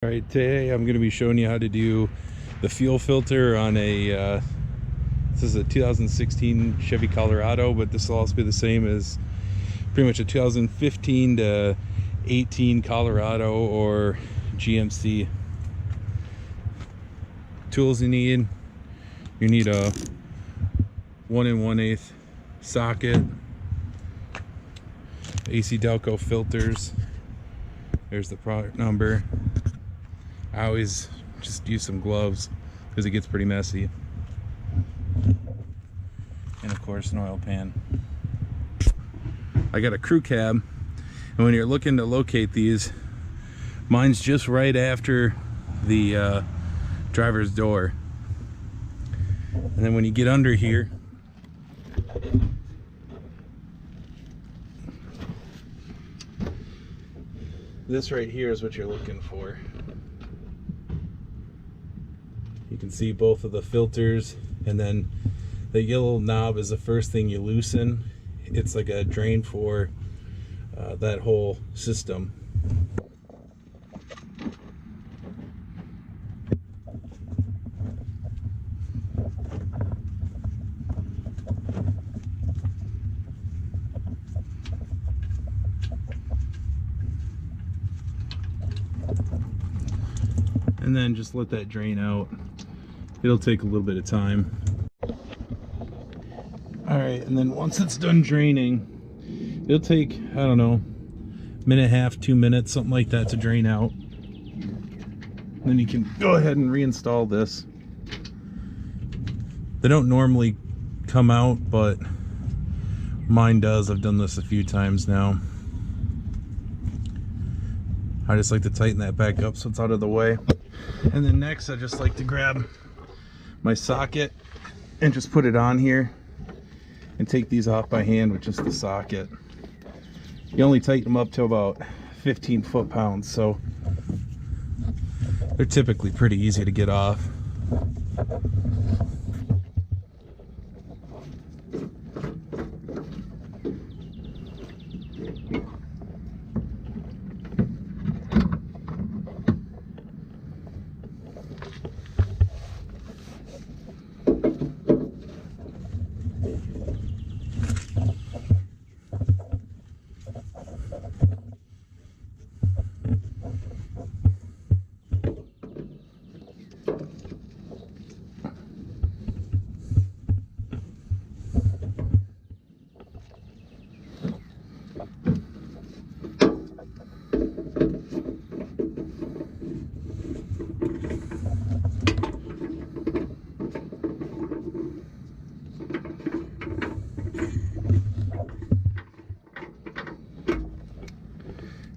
All right, today I'm going to be showing you how to do the fuel filter on a this is a 2016 Chevy Colorado, but this will also be the same as pretty much a 2015 to 18 Colorado or GMC. Tools you need a 1 1/8 socket, AC Delco filters. There's the product number. I always just use some gloves because it gets pretty messy. And of course an oil pan. I got a crew cab, and when you're looking to locate these, mine's just right after the driver's door. And then when you get under here, this right here is what you're looking for. You can see both of the filters, and then the yellow knob is the first thing you loosen. It's like a drain for that whole system. And then just let that drain out. It'll take a little bit of time. Alright, and then once it's done draining, it'll take, I don't know, minute and a half, 2 minutes, something like that to drain out. And then you can go ahead and reinstall this. They don't normally come out, but mine does. I've done this a few times now. I just like to tighten that back up so it's out of the way. And then next I just like to grab my socket and just put it on here and take these off by hand with just the socket. You only tighten them up to about 15 foot-pounds, so they're typically pretty easy to get off.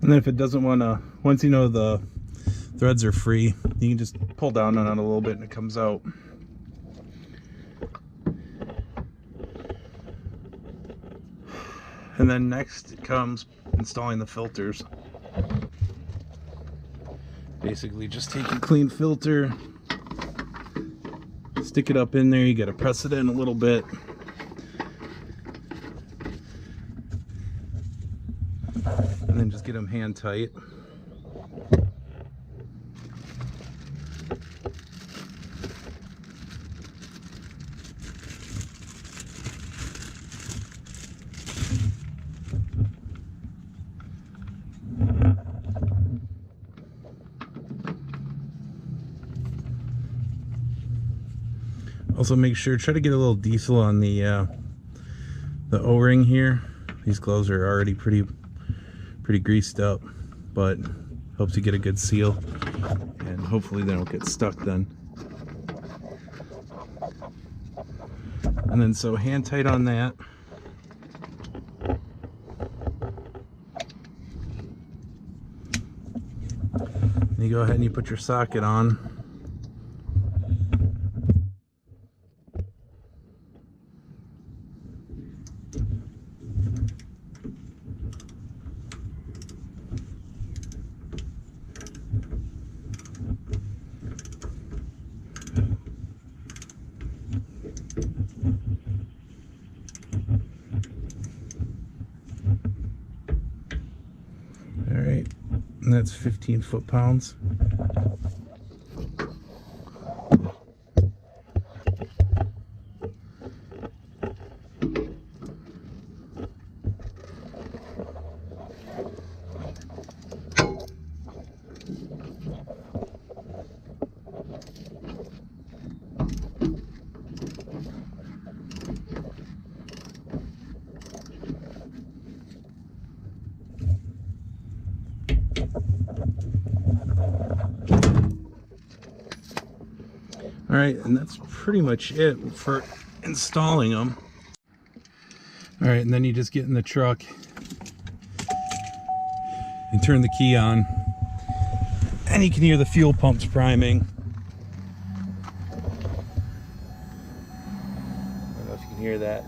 And then if it doesn't want to, once you know the threads are free, you can just pull down on it a little bit and it comes out. And then next comes installing the filters. Basically just take a clean filter, stick it up in there, you got to press it in a little bit. And then just get them hand tight. Also make sure, try to get a little diesel on the O-ring here. These gloves are already pretty greased up, but helps you get a good seal, and hopefully they don't get stuck then. And then so hand tight on that. And you go ahead and you put your socket on. All right, and that's 15 foot-pounds. All right, and that's pretty much it for installing them. All right, and then you just get in the truck and turn the key on, and you can hear the fuel pumps priming. I don't know if you can hear that,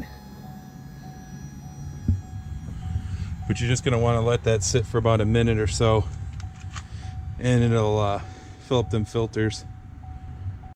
but you're just going to want to let that sit for about a minute or so, and it'll fill up them filters.